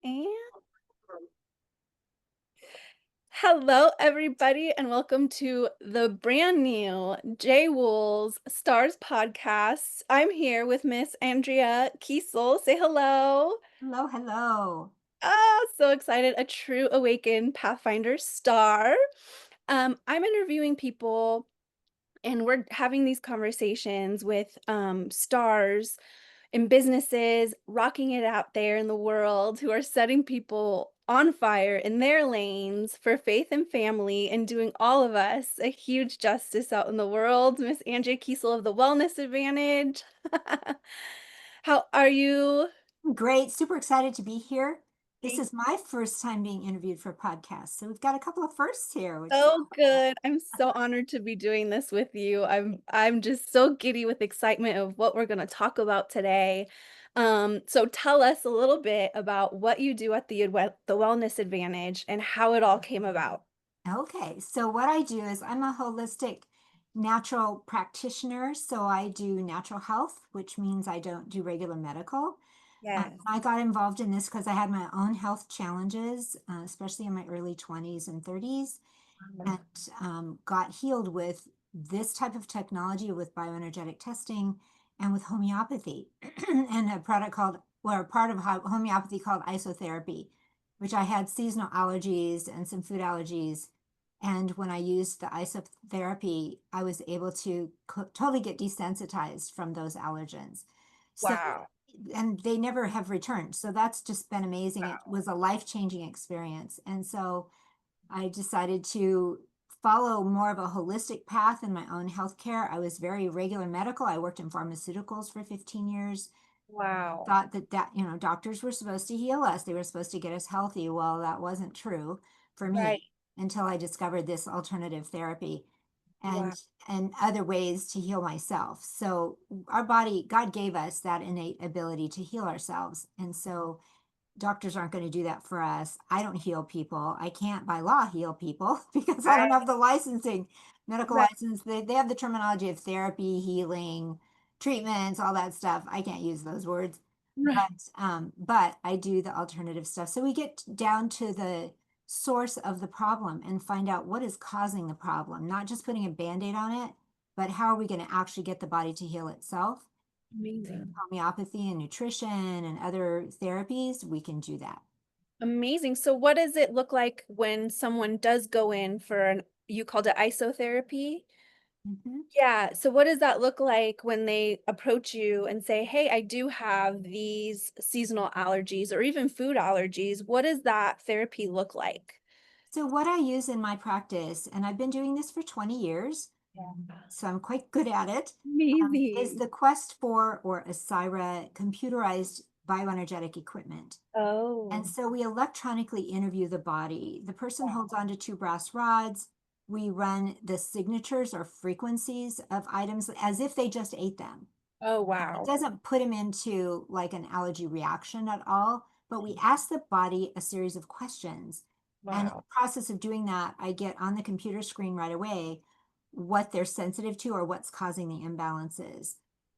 And hello, everybody, and welcome to the brand new JWool's Stars podcast. I'm here with Miss Andrea Kiesel. Say hello. Hello, hello. So excited. A true awakened Pathfinder star. I'm interviewing people and we're having these conversations with stars in businesses, rocking it out there in the world, who are setting people on fire in their lanes for faith and family and doing all of us a huge justice out in the world. Miss Andrea Kiesel of the Wellness Advantage. How are you? Great. Super excited to be here. This is my first time being interviewed for a podcast. So we've got a couple of firsts here, which is So good. I'm so honored to be doing this with you. I'm just so giddy with excitement of what we're going to talk about today. So tell us a little bit about what you do at the Wellness Advantage and how it all came about. okay. So what I do is I'm a holistic natural practitioner. So I do natural health, which means I don't do regular medical. Yes. I got involved in this because I had my own health challenges, especially in my early 20s and 30s, and got healed with this type of technology with bioenergetic testing and with homeopathy and a product called, or a part of homeopathy called isotherapy, which I had seasonal allergies and some food allergies. And when I used the isotherapy, I was able to totally get desensitized from those allergens. So, Wow. and they never have returned. So that's just been amazing. It was a life-changing experience. And so I decided to follow more of a holistic path in my own healthcare. I was very regular medical. I worked in pharmaceuticals for 15 years. Wow. Thought that doctors were supposed to heal us. They were supposed to get us healthy. Well, that wasn't true for Right. me until I discovered this alternative therapy Wow. and other ways to heal myself. So our body, God gave us that innate ability to heal ourselves. And so doctors aren't going to do that for us. I don't heal people. I can't by law heal people because I don't Right. have the licensing, medical Right. license. They have the terminology of therapy, healing, treatments, all that stuff. I can't use those words. Right. But I do the alternative stuff. So we get down to the source of the problem and find out what is causing the problem, not just putting a band-aid on it, but how are we going to actually get the body to heal itself? Amazing. Homeopathy and nutrition and other therapies, we can do that. Amazing. So what does it look like when someone does go in for you called it isotherapy? Mhm. Yeah, so what does that look like when they approach you and say, "Hey, I do have these seasonal allergies or even food allergies." What does that therapy look like? So what I use in my practice, and I've been doing this for 20 years, Yeah. so I'm quite good at it, is Amazing. the Quest 4 or Asira computerized bioenergetic equipment. And Oh, so we electronically interview the body. The person wow. holds onto two brass rods. We run the signatures or frequencies of items as if they just ate them. Oh, It wow. doesn't put him into like an allergy reaction at all, but we ask the body a series of questions. And in the Wow. process of doing that, I get on the computer screen right away what they're sensitive to or what's causing the imbalances.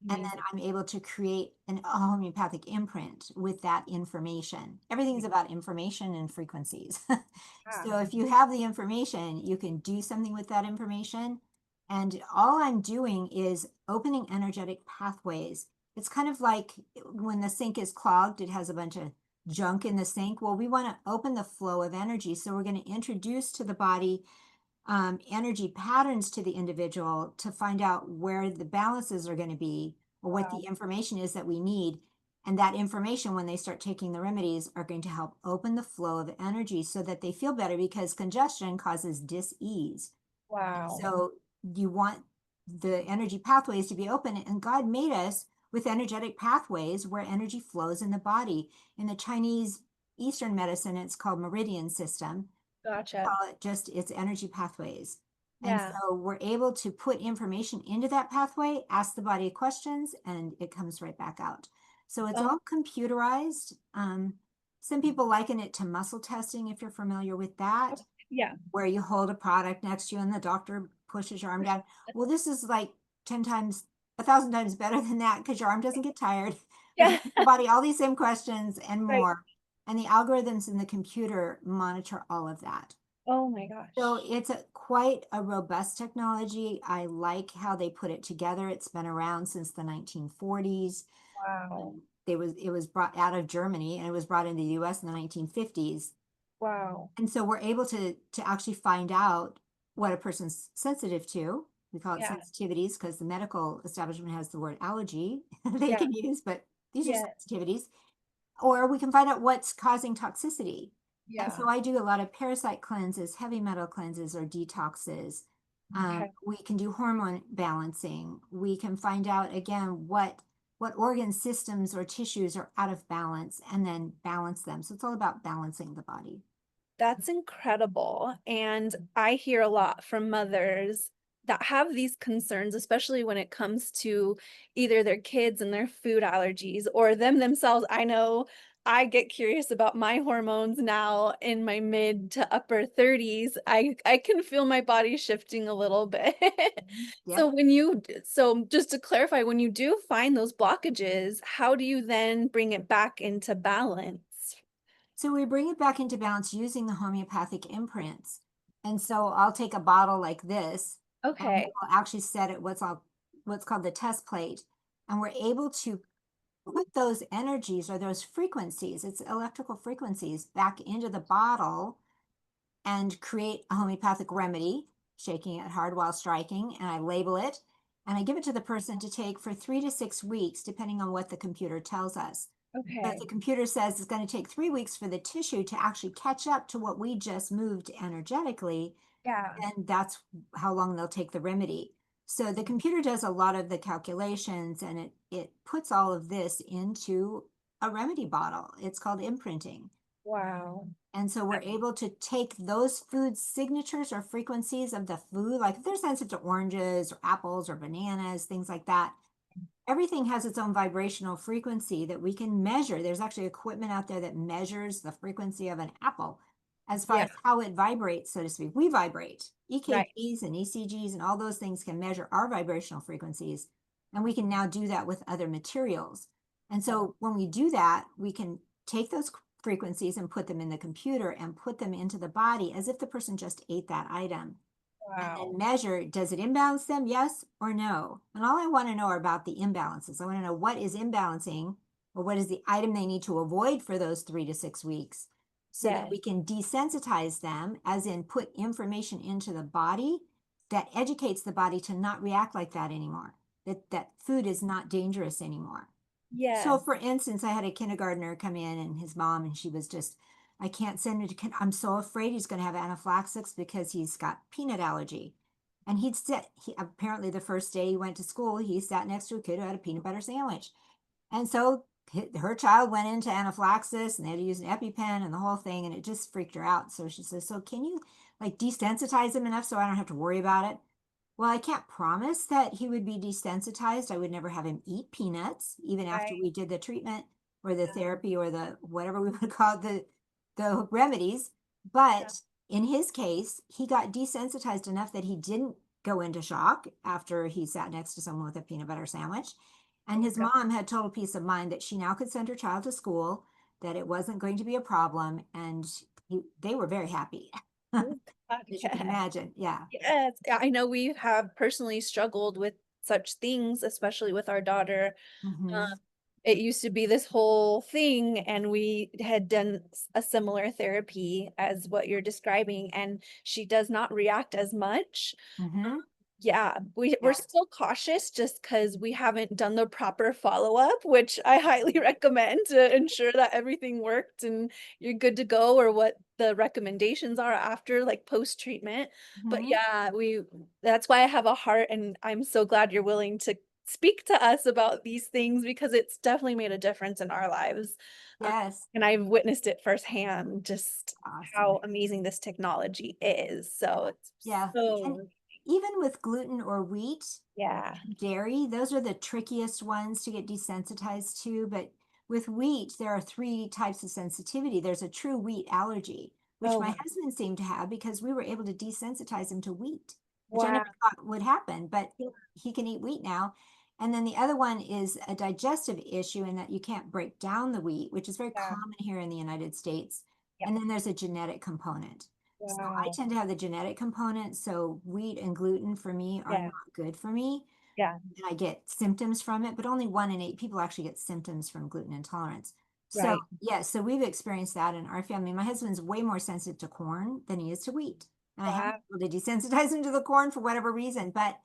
And then Amazing. I'm able to create a homeopathic imprint with that information. Everything's about information and frequencies. Yeah. So if you have the information, you can do something with that information, and all I'm doing is opening energetic pathways. It's kind of like when the sink is clogged, it has a bunch of junk in the sink. Well, we want to open the flow of energy. So we're going to introduce to the body energy patterns to the individual to find out where the balances are going to be or what the Wow. information is that we need. And that information, when they start taking the remedies, are going to help open the flow of energy so that they feel better because congestion causes dis-ease. Wow. So you want the energy pathways to be open, and God made us with energetic pathways where energy flows in the body. In the Chinese Eastern medicine, it's called meridian system. Gotcha. Call it just its energy pathways. And Yeah. so we're able to put information into that pathway, ask the body questions, and it comes right back out. So it's Oh, all computerized. Some people liken it to muscle testing, if you're familiar with that, yeah. where you hold a product next to you and the doctor pushes your arm down. Well, this is like 10 times, 1,000 times better than that because your arm doesn't get tired. We Yeah. can ask the body all these same questions and Right. more. and the algorithms in the computer monitor all of that. Oh my So gosh. it's quite a robust technology. I like how they put it together. It's been around since the 1940s. Wow. It was brought out of Germany and it was brought into the US in the 1950s. Wow. And so we're able to actually find out what a person's sensitive to. We call it Yeah. sensitivities because the medical establishment has the word allergy they Yeah. can use, but these are Yeah. sensitivities. Or we can find out what's causing toxicity. And Yeah. so I do a lot of parasite cleanses, heavy metal cleanses, or detoxes. Okay. We can do hormone balancing. We can find out again what organ systems or tissues are out of balance and then balance them. So it's all about balancing the body. That's incredible, and I hear a lot from mothers that have these concerns, especially when it comes to either their kids and their food allergies or them themselves. I know I get curious about my hormones now in my mid to upper 30s. I can feel my body shifting a little bit. So Yep. so just to clarify, when you do find those blockages, how do you then bring it back into balance? So we bring it back into balance using the homeopathic imprints. And so I'll take a bottle like this and Okay. we'll actually set it what's called the test plate. And we're able to put those energies or those frequencies, it's electrical frequencies, back into the bottle and create a homeopathic remedy, shaking it hard while striking. And I label it and I give it to the person to take for 3 to 6 weeks, depending on what the computer tells us. But Okay. the computer says it's going to take 3 weeks for the tissue to actually catch up to what we just moved energetically, Yeah. and that's how long they'll take the remedy. So the computer does a lot of the calculations and it puts all of this into a remedy bottle. It's called imprinting. Wow. And so we're able to take those food signatures or frequencies of the food, like if they're sensitive to oranges or apples or bananas, things like that, everything has its own vibrational frequency that we can measure. There's actually equipment out there that measures the frequency of an apple as far Yeah, as how it vibrates, so to speak. We vibrate. right. EKGs and ECGs and all those things can measure our vibrational frequencies. And we can now do that with other materials. And so when we do that, we can take those frequencies and put them in the computer and put them into the body as if the person just ate that item and then Wow. measure, does it imbalance them? Yes or no? And all I want to know are about the imbalances. I want to know what is imbalancing or what is the item they need to avoid for those 3 to 6 weeks so that Yes. we can desensitize them, as in put information into the body that educates the body to not react like that anymore, that food is not dangerous anymore. So Yes. for instance, I had a kindergartner come in and his mom, and she was just, I can't send him to, I'm so afraid he's going to have anaphylaxis because he's got peanut allergy. And apparently the first day he went to school, he sat next to a kid who had a peanut butter sandwich. And so her child went into anaphylaxis and they had to use an EpiPen and the whole thing. And it just freaked her out. So she says, so can you like desensitize him enough so I don't have to worry about it? Well, I can't promise that he would be desensitized. I would never have him eat peanuts, even after Right. we did the treatment or the therapy or the whatever we would call the remedies. Yeah. But in his case, he got desensitized enough that he didn't go into shock after he sat next to someone with a peanut butter sandwich. And Thank his God. mom had total peace of mind that she now could send her child to school, that it wasn't going to be a problem. And they were very happy, Oh God, as you can yes. imagine. Yeah. Yes. Yeah, I know we have personally struggled with such things, especially with our daughter. Um, Hmm. it used to be this whole thing, and we had done a similar therapy as what you're describing, and she does not react as much. Hmm. Yeah, we're Yeah. still cautious just because we haven't done the proper follow-up, which I highly recommend to ensure that everything worked and you're good to go, or what the recommendations are after, like, post-treatment. But Hmm. yeah, we that's why I have a heart, and I'm so glad you're willing to speak to us about these things because it's definitely made a difference in our lives. Um, Yes. and I've witnessed it firsthand, just Awesome. how amazing this technology is. So it's Yeah. And so even with gluten or wheat, yeah. dairy, those are the trickiest ones to get desensitized to. But with wheat, there are three types of sensitivity. There's a true wheat allergy, which Oh my my husband seemed to have because we were able to desensitize him to wheat, which I wow. never thought would happen, but he can eat wheat now. And then the other one is a digestive issue in that you can't break down the wheat, which is very Yeah. common here in the United States. Yep. And then there's a genetic component. So I Wow. tend to have the genetic component. So wheat and gluten for me are Yeah. not good for me. Yeah. And I get symptoms from it, but only 1 in 8 people actually get symptoms from gluten intolerance. So Right. yeah, so we've experienced that in our family. My husband's way more sensitive to corn than he is to wheat. And I haven't Wow. been able to desensitize him to the corn for whatever reason, but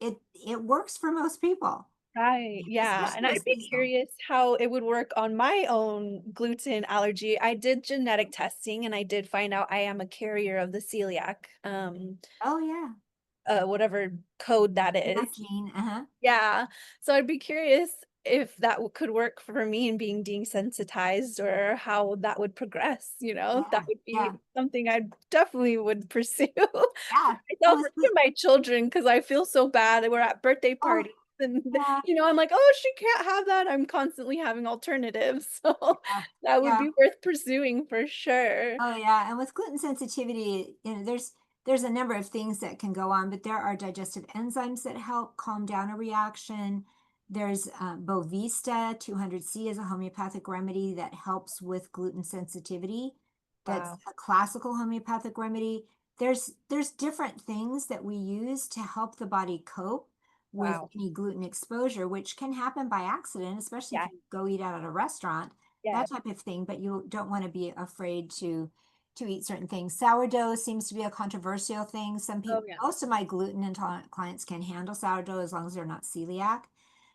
it works for most people, Right, yeah, and especially I'd with be seasonal. curious how it would work on my own gluten allergy. I did genetic testing, and I did find out I am a carrier of the celiac, Oh yeah, whatever code that is. that gene. Uh-huh. Yeah, so I'd be curious if that could work for me in being desensitized or how that would progress, you know? That Yeah, would be yeah, something I definitely would pursue for yeah. And myself or with even my children because I feel so bad. We're at birthday oh parties and, yeah, I'm like, "Oh, she can't have that." I'm constantly having alternatives, so yeah, that would yeah. be worth pursuing for sure. Oh yeah, and with gluten sensitivity, there's a number of things that can go on, but there are digestive enzymes that help calm down a reaction. There's Vista 200C is a homeopathic remedy that helps with gluten sensitivity. That's Wow, a classical homeopathic remedy. There's different things that we use to help the body cope with wow. any gluten exposure, which can happen by accident, especially if Yeah, you go eat out at a restaurant, yeah. that type of thing, but you don't want to be afraid to eat certain things. Sourdough seems to be a controversial thing. Some Oh, people, yeah. most of my gluten intolerant clients can handle sourdough as long as they're not celiac,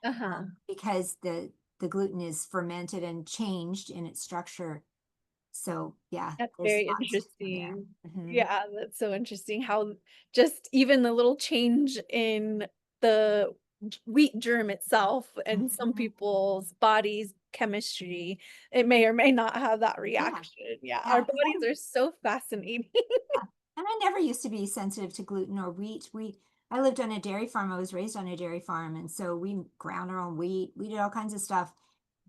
Uh-huh. because the gluten is fermented and changed in its structure. So yeah, That's there's very lots there. interesting. Hmm. Yeah, that's so interesting how just even the little change in the wheat germ itself and some Hmm. people's bodies' chemistry, it may or may not have that Yeah, reaction. Yeah, our yeah. bodies are so fascinating. Yeah. And I never used to be sensitive to gluten or wheat. I lived on a dairy farm. I was raised on a dairy farm, and so we ground our own wheat. We did all kinds of stuff,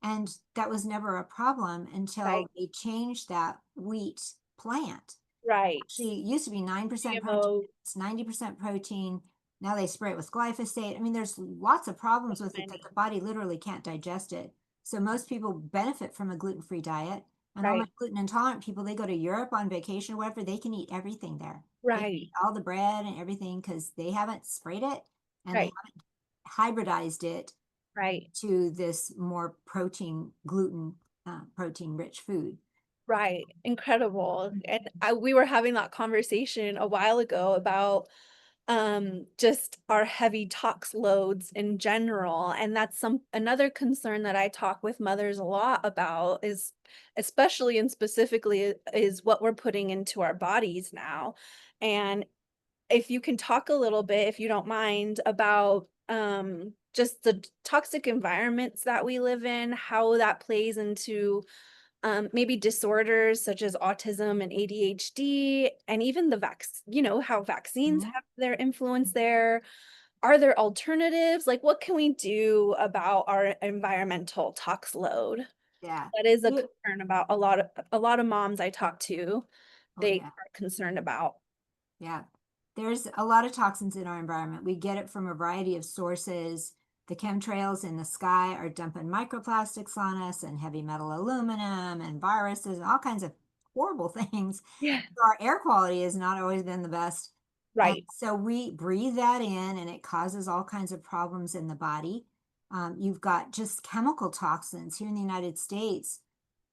and that was never a problem until Right, they changed that wheat plant. right. Actually, it used to be 9% protein. GMO, It's 90% protein. Now they spray it with glyphosate. I mean, there's lots of so problems with it that many. the body literally can't digest it. So most people benefit from a gluten-free diet. And all my Right, gluten intolerant people, they go to Europe on vacation or whatever, they can eat everything there. They can eat right, all the bread and everything because they haven't sprayed it and they right, haven't hybridized it right. to this more protein rich food. Right, incredible, and we were having that conversation a while ago about, just our heavy tox loads in general, and that's another concern that I talk with mothers a lot about is especially and specifically is what we're putting into our bodies now, and if you can talk a little bit, if you don't mind, about, just the toxic environments that we live in, how that plays into maybe disorders such as autism and ADHD, and even how vaccines Mhm. have their influence there. Are there alternatives? Like, what can we do about our environmental tox load? Yeah. That is a It- concern about a lot of moms I talk to, oh they yeah. are concerned about. Yeah. There's a lot of toxins in our environment. We get it from a variety of sources. The chemtrails in the sky are dumping microplastics on us and heavy metal aluminum and viruses and all kinds of horrible things. Yeah. So our air quality has not always been the best. And Right. so we breathe that in and it causes all kinds of problems in the body. You've got just chemical toxins here in the United States.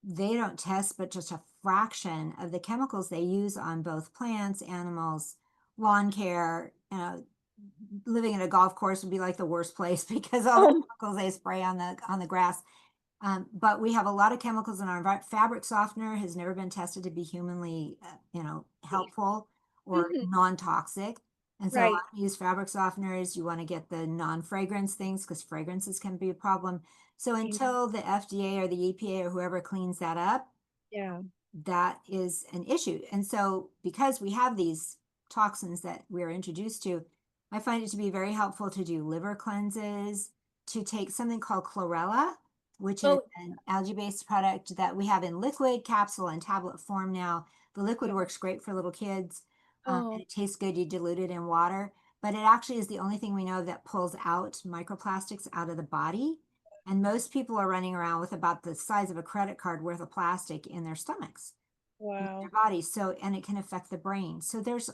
They don't test, but just a fraction of the chemicals they use on both plants, animals, lawn care. Living in a golf course would be like the worst place because all the Oh, chemicals they spray on the grass. But we have a lot of chemicals in our environment. Fabric softener has never been tested to be humanly, safe. helpful or Mhm. non-toxic. And so a lot Right. of use fabric softeners. You want to get the non-fragrance things because fragrances can be a problem. So Yeah. until the FDA or the EPA or whoever cleans that up, Yeah. that is an issue. And so, because we have these toxins that we're introduced to, I find it to be very helpful to do liver cleanses, to take something called chlorella, which is Oh, an algae-based product that we have in liquid, capsule, and tablet form now. The liquid yeah. works great for little kids, and Oh, it tastes good. You dilute it in water. but it actually is the only thing we know that pulls out microplastics out of the body. And most people are running around with about the size of a credit card worth of plastic in their stomachs, in their Wow. bodies. So, and it can affect the brain. So there's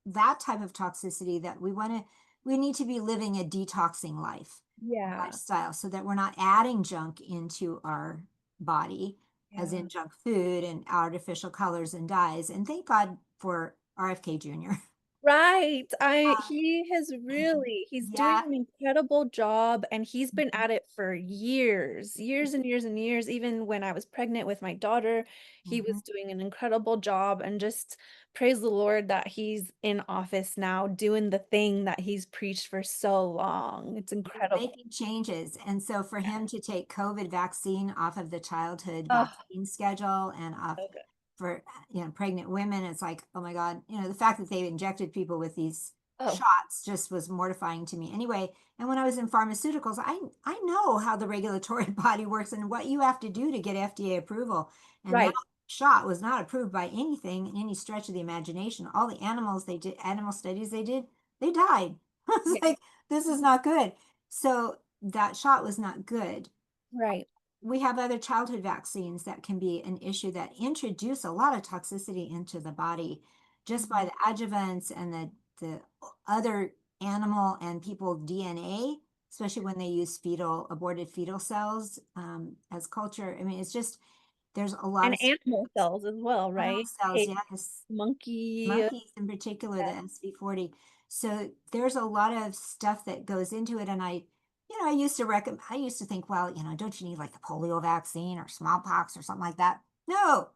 that type of toxicity that we need to be living a detoxing life, Yeah. lifestyle, so that we're not adding junk into our body, as Yeah. in junk food and artificial colors and dyes. And thank God for RFK Jr. Right. I Uh, he has really he's doing yeah. an incredible job, and he's been Mhm, at it for years, years and years and years. Even when I was pregnant with my daughter, he mhm. was doing an incredible job, and just praise the Lord that he's in office now doing the thing that he's preached for so long. It's He's incredible. making changes. And so for Yeah. him to take COVID vaccine off of the childhood Oh, vaccine schedule and off so good. for pregnant women, it's like, oh my God, the fact that they injected people with these Oh, shots just was mortifying to me. Anyway, and when I was in pharmaceuticals, I know how the regulatory body works and what you have to do to get FDA approval. And that right. shot was not approved by anything in any stretch of the imagination. All the animals they did, animal studies they did, they died. It's Yeah. like, this is not good. So that shot was not good. Right. We have other childhood vaccines that can be an issue that introduce a lot of toxicity into the body just by Mhm. the adjuvants and the other animal and people DNA, especially when they use aborted fetal cells as culture. I mean, it's just, there's a lot And of animal cells as well, animal right? cells, Pig, yes, monkey. Yeah. monkeys in particular, the SV40. So there's a lot of stuff that goes into it. And I used to I used to think, well, don't you need like the polio vaccine or smallpox or something like that? No,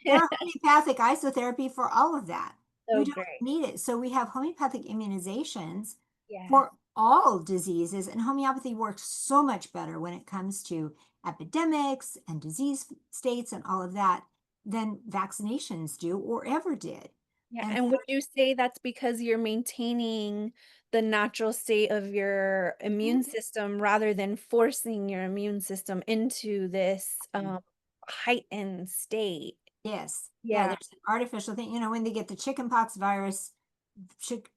there are homeopathic isotherapy for all of that. You So don't great. need it. So we have homeopathic immunizations Yes. for all diseases, and homeopathy works so much better when it comes to epidemics and disease states and all of that than vaccinations do or ever did. Yeah, And and so, would you say that's because you're maintaining the natural state of your immune system rather than forcing your immune system into this, heightened state? yes, yeah, Yeah, there's an artificial thing. When they get the chickenpox virus,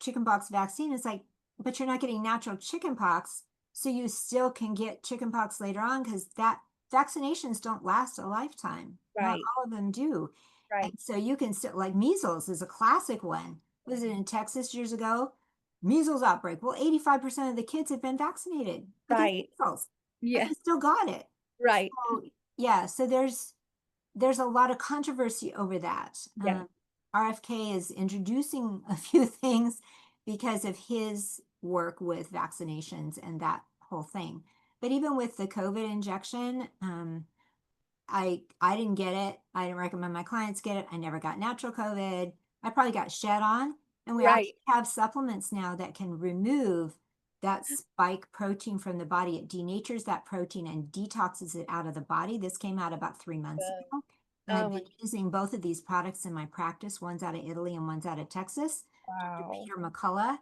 chickenpox vaccine, it's like, but you're not getting natural chickenpox, so you still can get chickenpox later on because that vaccinations don't last a lifetime. Not right, all of them do. And right, so you can still, like measles is a classic one. Was it in Texas years ago? Measles outbreak. Well, 85% of the kids had been vaccinated against right. measles, but Yeah, they still got it. right. So yeah, so there's a lot of controversy over that. Yeah, RFK is introducing a few things because of his work with vaccinations and that whole thing. But even with the COVID injection, I didn't get it. I didn't recommend my clients get it. I never got natural COVID. I probably got shed on. And we right. actually have supplements now that can remove that spike protein from the body. It denatures that protein and detoxes it out of the body. This came out about 3 months Good. ago. And I've Oh been my using both of these products in my practice. One's out of Italy and one's out of Texas. Dr. wow. Peter McCullough,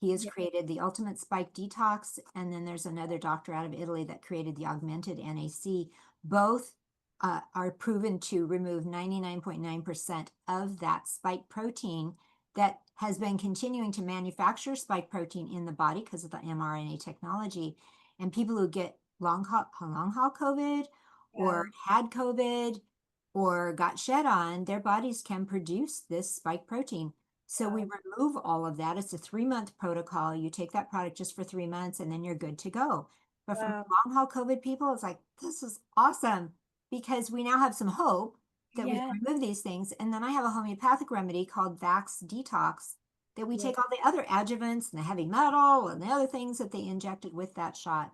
he has Yeah, created the Ultimate Spike Detox. And then there's another doctor out of Italy that created the Augmented NAC. Both are proven to remove 99.9% of that spike protein that has been continuing to manufacture spike protein in the body because of the mRNA technology. And people who get long haul COVID or yeah, had COVID or got shed on, their bodies can produce this spike protein. So we wow, remove all of that. It's a 3 month protocol. You take that product just for 3 months and then you're good to go. But for wow. long haul COVID people, it's like, this is awesome because we now have some hope that we Yeah, can remove these things. And then I have a homeopathic remedy called Vax Detox that we yeah, take all the other adjuvants and the heavy metal and the other things that they injected with that shot.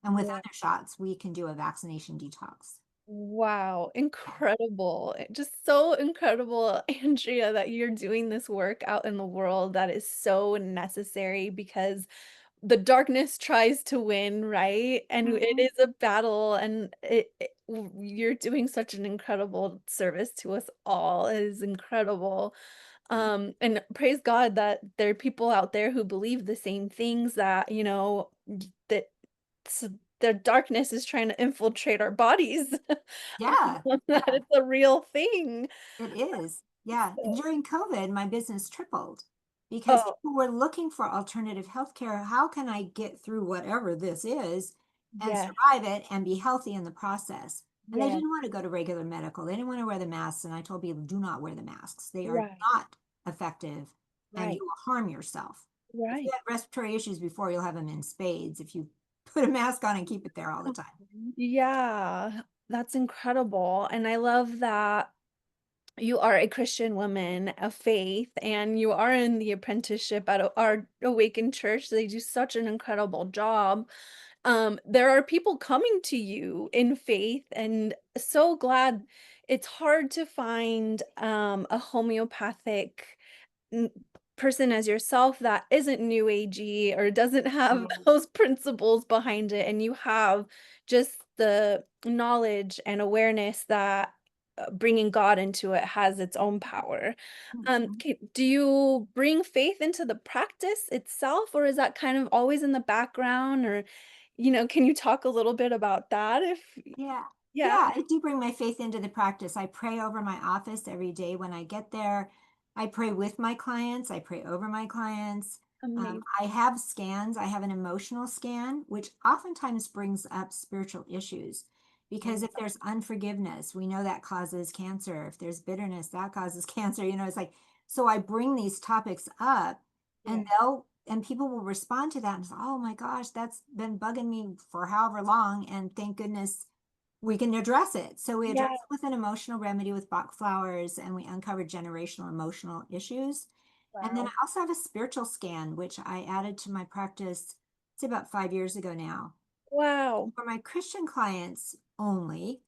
And with yeah. other shots, we can do a vaccination detox. Wow, incredible. Just so incredible, Andrea, that you're doing this work out in the world that is so necessary because the darkness tries to win, right? And it Mhm. is a battle, and you're doing such an incredible service to us all. It is incredible. And praise God that there are people out there who believe the same things that, that s the darkness is trying to infiltrate our bodies. Yeah, That yeah, it's a real thing. it is. Yeah. And So during COVID, my business tripled. because Oh, people were looking for alternative healthcare. How can I get through whatever this is and yes, survive it and be healthy in the process? And they yes, didn't want to go to regular medical. They didn't want to wear the masks. And I told people, do not wear the masks. They are right, not effective and you right, will harm yourself. If you right. had respiratory issues before, you'll have them in spades if you put a mask on and keep it there all the time. Yeah, that's incredible. And I love that you are a Christian woman of faith and you are in the apprenticeship at our Awakened Church. They do such an incredible job. There are people coming to you in faith and so glad. It's hard to find a homeopathic n person as yourself that isn't new agey or doesn't have Right. those principles behind it, and you have just the knowledge and awareness that, bringing God into it has its own power. Mhm. Do you bring faith into the practice itself, or is that kind of always in the background, or, can you talk a little bit about that if Yeah. yeah, Yeah, I do bring my faith into the practice. I pray over my office every day when I get there. I pray with my clients. I pray over my clients. amazing. I have scans. I have an emotional scan, which oftentimes brings up spiritual issues. Because if there's unforgiveness, we know that causes cancer. If there's bitterness, that causes cancer. It's like, so I bring these topics up and Yeah. and people will respond to that and say, oh my gosh, that's been bugging me for however long. And thank goodness we can address it. So we address Yeah, it with an emotional remedy with Bach flowers, and we uncover generational emotional issues. And then I wow. also have a spiritual scan, which I added to my practice, it's about 5 years ago now. Wow. For my Christian clients only,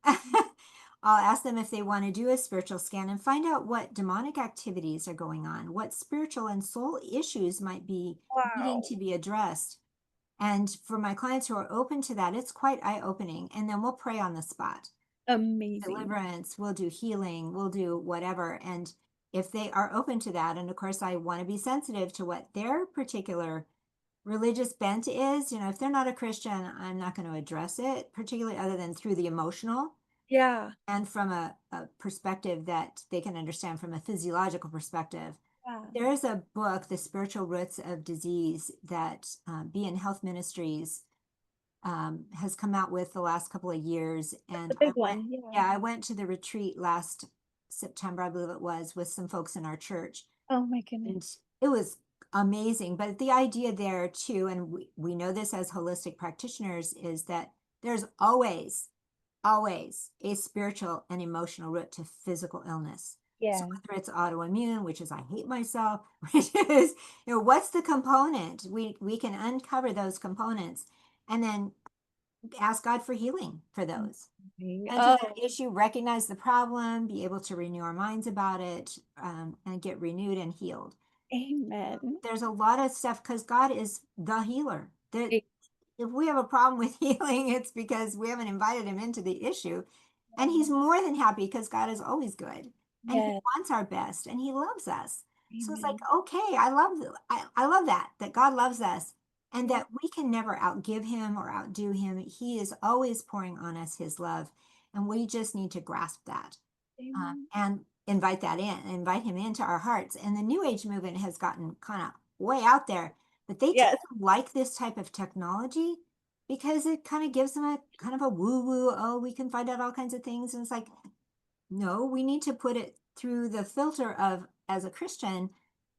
I'll ask them if they want to do a spiritual scan and find out what demonic activities are going on, what spiritual and soul issues might be needing Wow. to be addressed. And for my clients who are open to that, it's quite eye-opening. And then we'll pray on the spot. Amazing. Deliverance, we'll do healing, we'll do whatever. And if they are open to that, and of course, I want to be sensitive to what their particular religious bent is. If they're not a Christian, I'm not going to address it, particularly other than through the emotional Yeah. and from a perspective that they can understand from a physiological perspective. Yeah. There is a book, The Spiritual Roots of Disease, that Be in Health Ministries has come out with the last couple of years. The And big one, yeah. yeah, I went to the retreat last September, I believe it was, with some folks in our church. Oh my goodness. And it was amazing. But the idea there too, and we know this as holistic practitioners, is that there's always a spiritual and emotional root to physical illness. So Yeah. whether it's autoimmune, which is I hate myself, which is, what's the component? We can uncover those components and then ask God for healing for those. Amazing. Enter Oh, that issue, recognize the problem, be able to renew our minds about it, and get renewed and healed. amen. There's a lot of stuff because God is the healer. That A if we have a problem with healing, it's because we haven't invited him into the issue. And he's more than happy because God is always good and he yes, wants our best and he loves us. So it's like, amen. okay, I love that God loves us and Yeah, that we can never outgive him or outdo him. He is always pouring on us his love. And we just need to grasp that amen. and invite him into our hearts. And the New Age movement has gotten kind of way out there, but they tend Yes, to like this type of technology because it kind of gives them a kind of a woo woo. Oh, we can find out all kinds of things. And it's like, no, we need to put it through the filter of, as a Christian,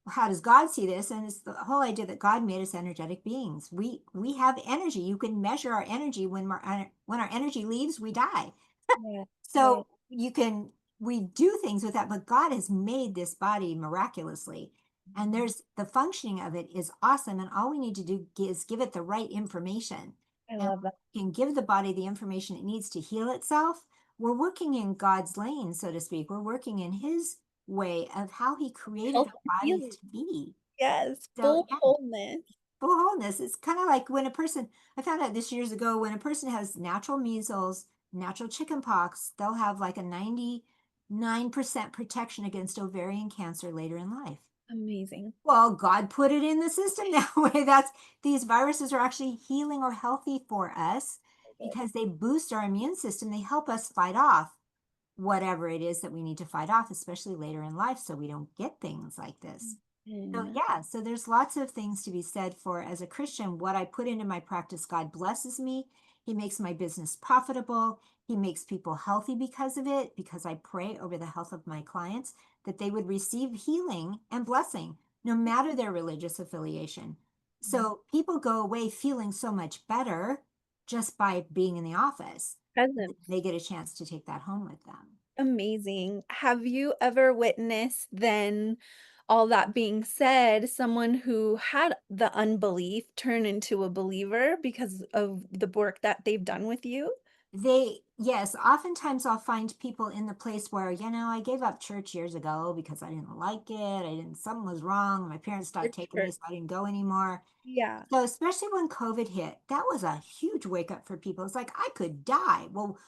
how does God see this? And it's the whole idea that God made us energetic beings. We have energy. You can measure our energy when our energy leaves, we die. yes, yes, So we do things with that, but God has made this body miraculously. And there's the functioning of it is awesome. And all we need to do is give it the right information. I And love that. we can give the body the information it needs to heal itself. We're working in God's lane, so to speak. We're working in his way of how he created Health and our bodies healing. to be. Yes, So full yeah, wholeness. full wholeness. It's kind of like when a person, I found out this years ago, when a person has natural measles, natural chicken pox, they'll have like a 99% protection against ovarian cancer later in life. Amazing. Well, God put it in the system that way. These viruses are actually healing or healthy for us Good. because they boost our immune system. They help us fight off whatever it is that we need to fight off, especially later in life, so we don't get things like this. So yeah, so there's lots of things to be said for, as a Christian, what I put into my practice, God blesses me. He makes my business profitable. He makes people healthy because of it, because I pray over the health of my clients that they would receive healing and blessing, no matter their religious affiliation. So people go away feeling so much better just by being in the office. Presence. They get a chance to take that home with them. Amazing. Have you ever witnessed then, all that being said, someone who had the unbelief turn into a believer because of the work that they've done with you? Yes, oftentimes I'll find people in the place where, I gave up church years ago because I didn't like it. Something was wrong. My parents For stopped taking me, sure. so I didn't go anymore. Yeah. So, especially when COVID hit, that was a huge wake up for people. It's like, I could die. Well,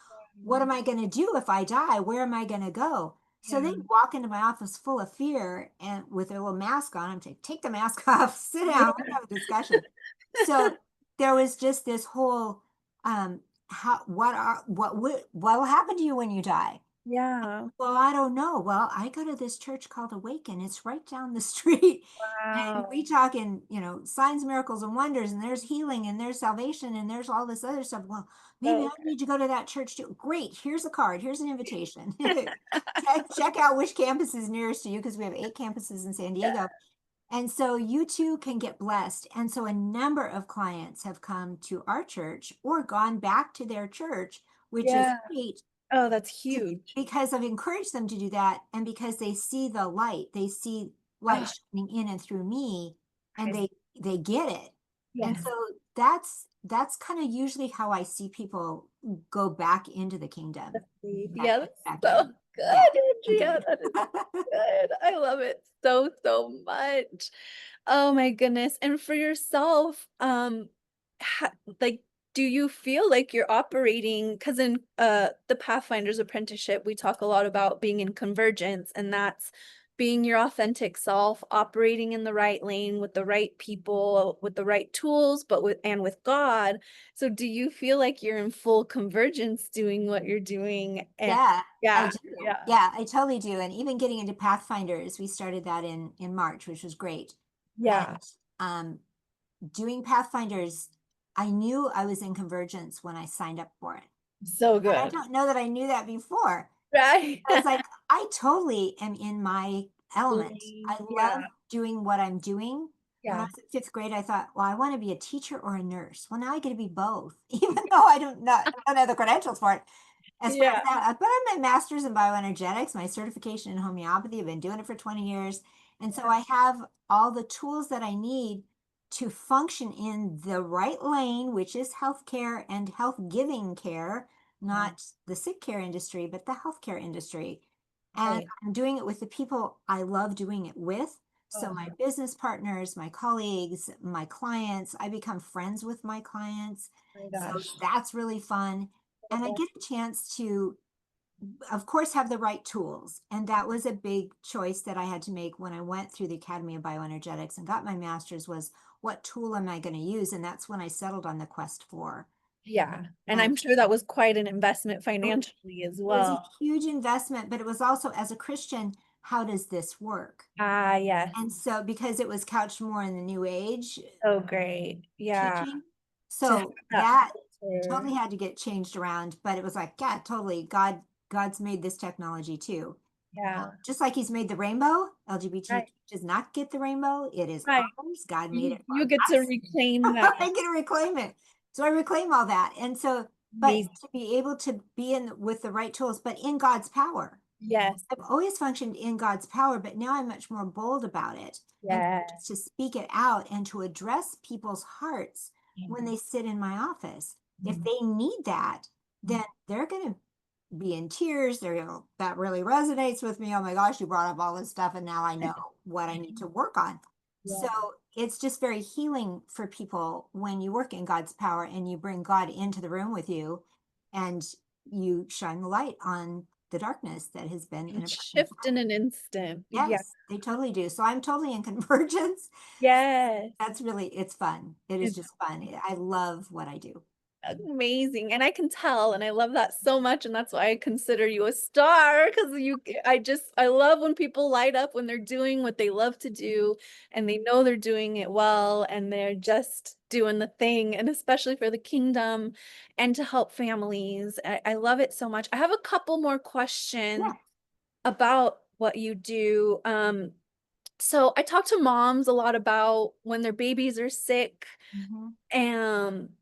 what am I going to do if I die? Where am I going to go? So Yeah. they walk into my office full of fear and with their little mask on. I'm saying, take the mask off, sit Yeah. down, let's have a discussion. So there was just this whole, what will happen to you when you die? Yeah. Well, I don't know. Well, I go to this church called Awaken. It's right down the street. And we Wow. talk in, signs, miracles, and wonders, and there's healing, and there's salvation, and there's all this other stuff. Well, maybe I So need to go to that church too. Great. Here's a card. Here's an invitation. Check out which campus is nearest to you, because we have 8 campuses in San yeah. Diego. And so you too can get blessed. And so a number of clients have come to our church or gone back to their church, which is Yeah. great, Oh, that's huge. because I've encouraged them to do that, and because they see the light, they see light Oh, shining in and through me, and present. they get it. And Yes. so that's kind of usually how I see people go back into the kingdom. Back, Yeah, that's back so in. Yeah, good, they Andrea. do. That is good. I love it so, so much. Oh my goodness. And for yourself, ha like, do you feel like you're operating? Because in, the Pathfinder's apprenticeship, we talk a lot about being in convergence, and that's being your authentic self, operating in the right lane with the right people, with the right tools, but with God. So do you feel like you're in full convergence doing what you're doing? And Yeah, I yeah, do. yeah, Yeah, I totally do. And even getting into Pathfinders, we started that in March, which was great. And yeah. um, doing Pathfinders, I knew I was in convergence when I signed up for it. So But I good. don't know that I knew that before. Right. I was like, I totally am in my element. Lane. I love Yeah, doing what I'm doing. When I yeah, was in fifth grade, I thought, well, I want to be a teacher or a nurse. Well, now I get to be both, even though I don't have the credentials for it. As far as yeah, that, but I have my master's in bioenergetics, my certification in homeopathy. I've been doing it for 20 years. And so yeah. I have all the tools that I need to function in the right lane, which is healthcare and health giving care, Yeah. not the sick care industry, but the healthcare industry. And Right. I'm doing it with the people I love doing it with. So Oh my business partners, my colleagues, my clients, I become friends with my clients. my So gosh. that's really fun. And I get a chance to, of course, have the right tools. And that was a big choice that I had to make when I went through the Academy of Bioenergetics and got my master's, was what tool am I going to use? And that's when I settled on the Quest 4. Yeah. And And I'm sure that was quite an investment it financially as was a well. huge investment, but it was also, as a Christian, how does this work? Ah, yes. And so, because it was couched more in the New Age So great. Yeah. teaching, To have so that that filter. totally had to get changed around. But it was like, yeah, totally. God's made this technology too. Yeah. Just like He's made the rainbow, LGBT Right. does not get the rainbow. It is Right. ours. God made You it for you get to us. reclaim that. I get to reclaim it. So I reclaim all that. And so, but Amazing. to be able to be in with the right tools, but in God's power. Yes. I've always functioned in God's power, but now I'm much more bold about it, and Yes. to speak it out and to address people's hearts when they sit in my office. If they need that, then they're going to be in tears. They're going to, that really resonates with me. Oh my gosh, you brought up all this stuff, and now I know what I need to work on. So Yeah. it's just very healing for people when you work in God's power and you bring God into the room with you, and you shine the light on the darkness that has been in And a person's shift in life. an instant. Yeah. Yes, they totally do. So I'm totally in convergence. Yes. That's really, it's fun. It is It's just fun. I love what I do. Amazing, and I can tell, and I love that so much, and that's why I consider you a star, because I love when people light up when they're doing what they love to do, and they know they're doing it well, and they're just doing the thing, and especially for the kingdom and to help families. I love it so much. I have a couple more questions Yeah. about what you do. So I talk to moms a lot about when their babies are sick, Mhm. and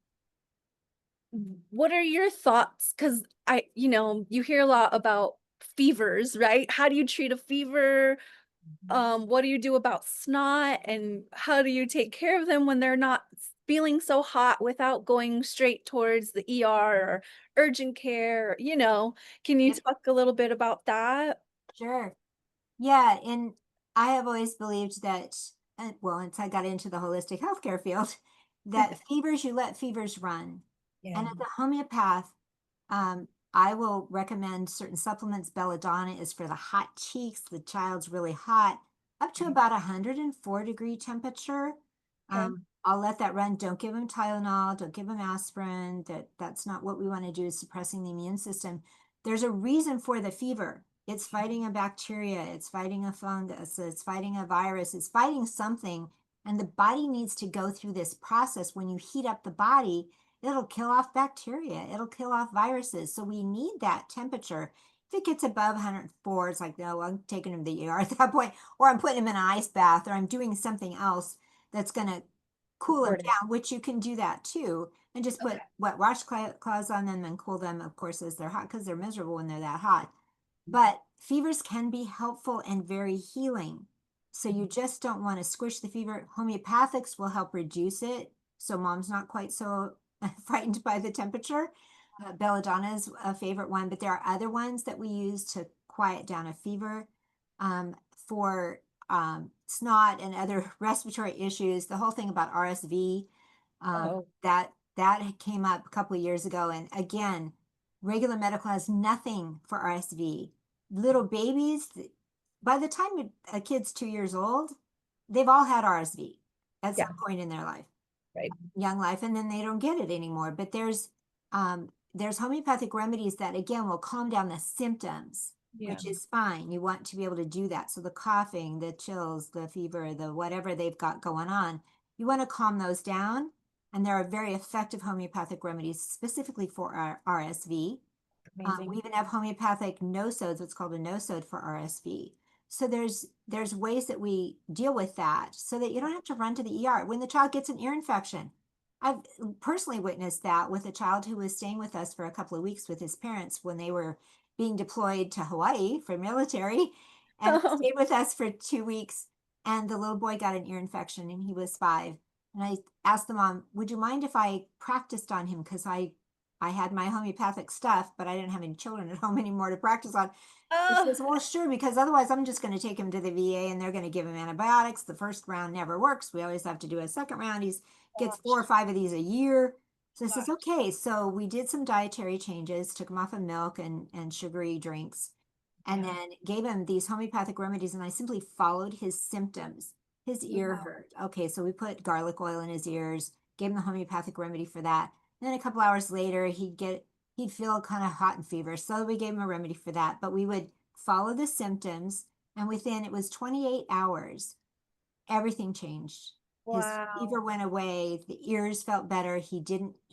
what are your thoughts? Because you hear a lot about fevers, right? How do you treat a fever? Mhm. What do you do about snot? And how do you take care of them when they're not feeling so hot without going straight towards the ER or urgent care? Can you Yep. talk a little bit about that? Sure. Yeah, and I have always believed that, well, until I got into the holistic healthcare field, that fevers, you let fevers run. Yeah. And as a homeopath, I will recommend certain supplements. Belladonna is for the hot cheeks, the child's really hot, up to Right. about 104-degree temperature. Okay. I'll let that run. Don't give them Tylenol, don't give them aspirin. That's not what we want to do, is suppressing the immune system. There's a reason for the fever. It's fighting a bacteria, it's fighting a fungus, it's fighting a virus, it's fighting something. And the body needs to go through this process. When you heat up the body, it'll kill off bacteria, it'll kill off viruses. So we need that temperature. If it gets above 104, it's like, no, I'm taking him to the ER at that point, or I'm putting him in an ice bath, or I'm doing something else that's going to cool them Support it. down, which you can do that too. And just Okay. put wet washcloths on them and cool them, of course, as they're hot, because they're miserable when they're that hot. But fevers can be helpful and very healing. So you just don't want to squish the fever. Homeopathics will help reduce it. So mom's not quite so frightened by the temperature. Belladonna is a favorite one, but there are other ones that we use to quiet down a fever. For snot and other respiratory issues, the whole thing about RSV, Oh, that came up a couple of years ago. And again, regular medical has nothing for RSV. Little babies, by the time a kid's 2 years old, they've all had RSV at yeah, some point in their life, right. young life, and then they don't get it anymore. But there's homeopathic remedies that again will calm down the symptoms, Yeah. which is fine. You want to be able to do that. So the coughing, the chills, the fever, the whatever they've got going on, you want to calm those down. And there are very effective homeopathic remedies specifically for our RSV. We Amazing. even have homeopathic nosodes, what's called a nosode for RSV. So there's ways that we deal with that so that you don't have to run to the ER when the child gets an ear infection. I've personally witnessed that with a child who was staying with us for a couple of weeks with his parents when they were being deployed to Hawaii for military, and he Oh, stayed with us for 2 weeks. And the little boy got an ear infection, and he was 5. And I asked the mom, "Would you mind if I practiced on him? Because I had my homeopathic stuff, but I didn't have any children at home anymore to practice on." She oh, says, "Well, sure, because otherwise I'm just going to take him to the VA and they're going to give him antibiotics. The first round never works. We always have to do a second round. He gets four or gosh, five of these a year." So I says, gosh. "Okay." So we did some dietary changes, took him off of milk and sugary drinks, and Yeah. then gave him these homeopathic remedies. And I simply followed his symptoms. His ear Wow. hurt. Okay, so we put garlic oil in his ears, gave him the homeopathic remedy for that. Then a couple hours later, he'd feel kind of hot and feverish. So we gave him a remedy for that. But we would follow the symptoms, and within it was 28 hours, everything changed. His fever Wow. went away, the ears felt better. He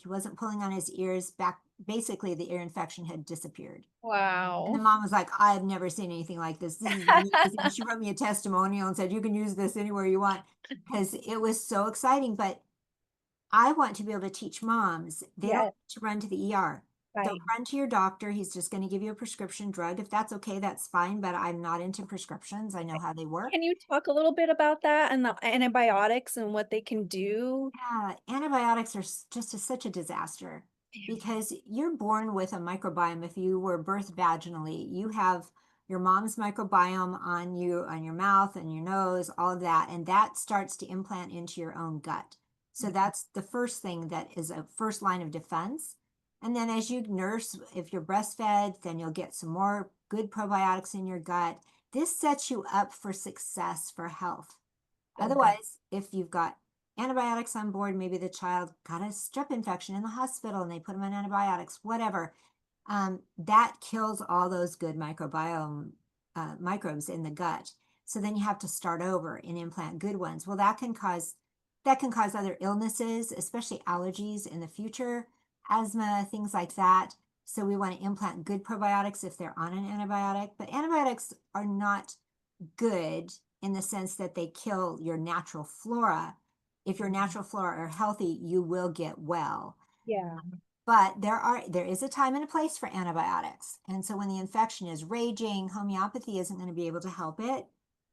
wasn't pulling on his ears back. Basically, the ear infection had disappeared. And the Wow. mom was like, "I've never seen anything like this. This is amazing." She wrote me a testimonial and said, "You can use this anywhere you want," because it was so exciting. But I want to be able to teach moms, they don't Yes, need to run to the ER. Don't right. run to your doctor. He's just going to give you a prescription drug. If that's okay, that's fine. But I'm not into prescriptions. I know how they work. Can you talk a little bit about that and the antibiotics and what they can do? Yeah, antibiotics are such a disaster because you're born with a microbiome. If you were birthed vaginally, you have your mom's microbiome on you, on your mouth and your nose, all of that, and that starts to implant into your own gut. So that's the first thing that is a first line of defense. And then as you nurse, if you're breastfed, then you'll get some more good probiotics in your gut. This sets you up for success for health. Okay. Otherwise, if you've got antibiotics on board. Maybe the child got a strep infection in the hospital and they put them on antibiotics, whatever. That kills all those good microbiome microbes in the gut. So then you have to start over and implant good ones. Well, that can cause other illnesses, especially allergies in the future, asthma, things like that. So we want to implant good probiotics if they're on an antibiotic. But antibiotics are not good in the sense that they kill your natural flora. If your natural flora are healthy, you will get well. Yeah. But there is a time and a place for antibiotics. And so when the infection is raging, homeopathy isn't going to be able to help it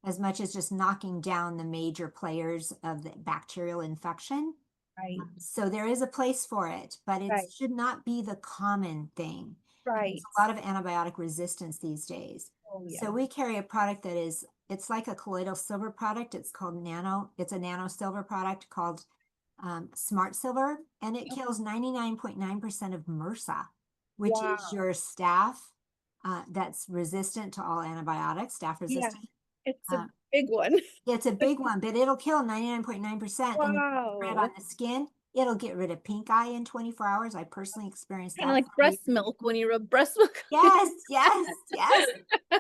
as much as just knocking down the major players of the bacterial infection. Right. So there is a place for it, but it Right. should not be the common thing. And there's Right. a lot of antibiotic resistance these days. Oh, So yeah. we carry a product that it's like a colloidal silver product. It's a nano silver product called Smart Silver, and it kills 99.9% of MRSA, which is Wow. your staph that's resistant to all antibiotics, staph Yeah. resistant. It's a Uh, big one. it's a big one, but it'll kill 99.9%. And you spread on Wow. the skin, it'll get rid of pink eye in 24 hours. I personally experienced Kind of that. like breast milk when you rub breast milk. Yes, yes, yes.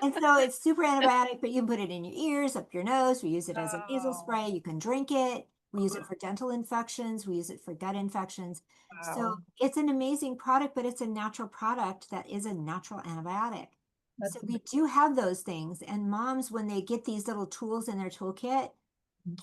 And so it's super antibiotic, but you can put it in your ears, up your nose. We use it as a nasal Oh, spray. You can drink it. We use it for dental infections. We use it for gut infections. So wow. it's an amazing product, but it's a natural product that is a natural antibiotic. So That's we amazing. do have those things. And moms, when they get these little tools in their toolkit,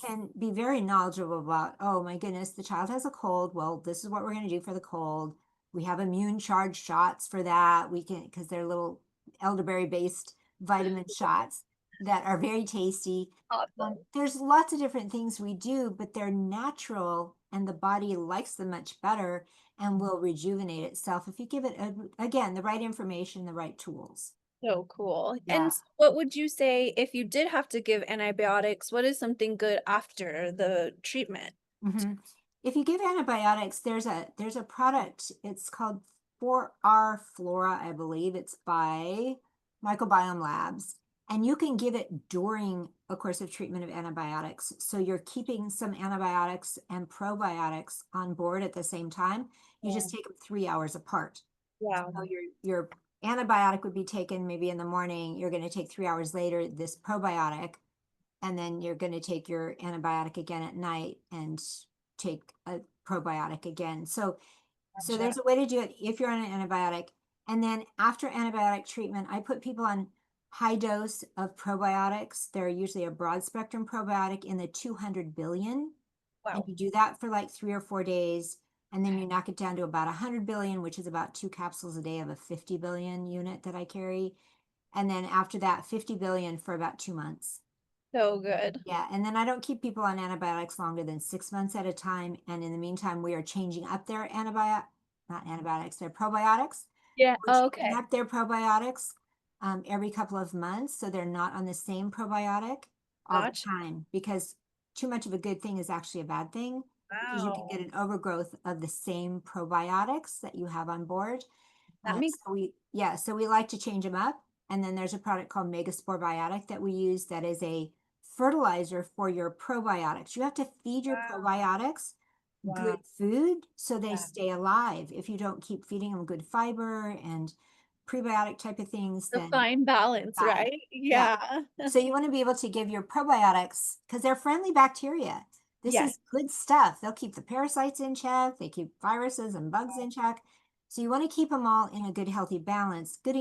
can be very knowledgeable about, oh my goodness, the child has a cold. Well, this is what we're going to do for the cold. We have immune charge shots for that. We can, because they're little elderberry based vitamin shots that are very tasty. Awesome. There's lots of different things we do, but they're natural and the body likes them much better and will rejuvenate itself if you give it, again, the right information, the right tools. So cool. Yeah. And what would you say if you did have to give antibiotics? What is something good after the treatment? Mhm. If you give antibiotics, there's a product. It's called 4R Flora, I believe. It's by Microbiome Labs, and you can give it during a course of treatment of antibiotics. So you're keeping some antibiotics and probiotics on board at the same time. You Yeah. just take them 3 hours apart. Wow. So your antibiotic would be taken maybe in the morning. You're going to take 3 hours later this probiotic, and then you're going to take your antibiotic again at night and take a probiotic again. So Gotcha. there's a way to do it if you're on an antibiotic. And then after antibiotic treatment, I put people on high dose of probiotics. They're usually a broad spectrum probiotic in the 200 billion. And Wow. you do that for like 3 or 4 days. And then you knock it down to about 100 billion, which is about 2 capsules a day of a 50 billion unit that I carry. And then after that, 50 billion for about 2 months. So good. Yeah, and then I don't keep people on antibiotics longer than 6 months at a time. And in the meantime, we are changing up their not antibiotics, their probiotics. Yeah. We're changing Okay. up their probiotics every couple of months, so they're not on the same probiotic all the Gotcha. time, because too much of a good thing is actually a bad thing, because you can get Wow. an overgrowth of the same probiotics that you have on board. That makes So we like to change them up. And then there's a product called Megaspore Biotic that we use that is a fertilizer for your probiotics. You have to feed your wow. probiotics good Wow. food so they Yeah. stay alive. If you don't keep feeding them good fiber and prebiotic type of things, The then fine balance, die. right? Yeah. Yeah. So you want to be able to give your probiotics because they're friendly bacteria. This Yes. is good stuff. They'll keep the parasites in check. They keep viruses and bugs in check. So you want to keep them all in a good, healthy balance. Good,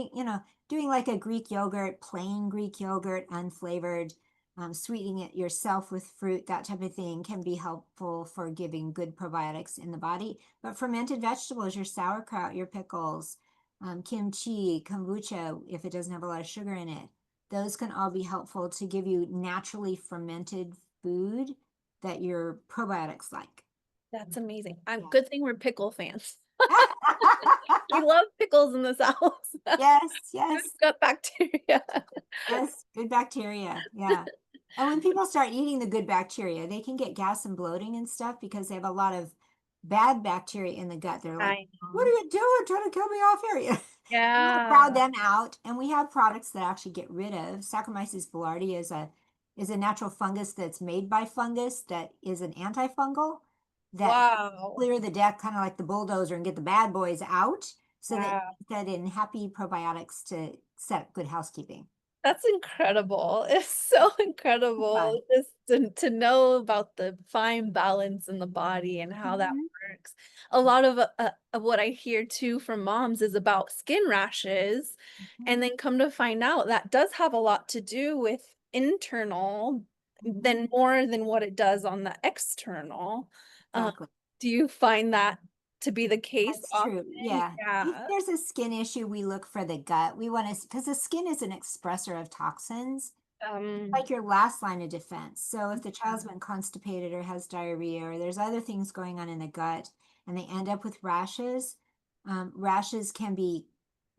doing like a Greek yogurt, plain Greek yogurt, unflavored, sweetening it yourself with fruit, that type of thing can be helpful for giving good probiotics in the body. But fermented vegetables, your sauerkraut, your pickles, kimchi, kombucha, if it doesn't have a lot of sugar in it, those can all be helpful to give you naturally fermented food that your probiotics like. That's amazing. Good Yeah. thing we're pickle fans. We love pickles in this house. Yes, Good yes, gut bacteria. yes, good bacteria. Yeah. And when people start eating the good bacteria, they can get gas and bloating and stuff because they have a lot of bad bacteria in the gut. They're like, I what are know. you doing? Trying to kill me off here? You want to crowd Yeah. them out. And we have products that actually get rid of Saccharomyces boulardii is is a natural fungus that's made by fungus that is an antifungal that Wow. clear the deck kind of like the bulldozer and get the bad boys out so that Wow. you get in happy probiotics to set up good housekeeping. That's incredible. It's so incredible Fun. just to know about the fine balance in the body and how that Mhm, works. A lot of what I hear too from moms is about skin rashes, mhm, and then come to find out that does have a lot to do with internal mhm. than more than what it does on the external. Um, Exactly. do you find that to be the case That's often? true. Yeah. If Yeah. there's a skin issue, we look for the gut. We want to, because the skin is an expressor of toxins, Um, like your last line of defense. So if the child's yeah. been constipated or has diarrhea or there's other things going on in the gut and they end up with rashes, rashes can be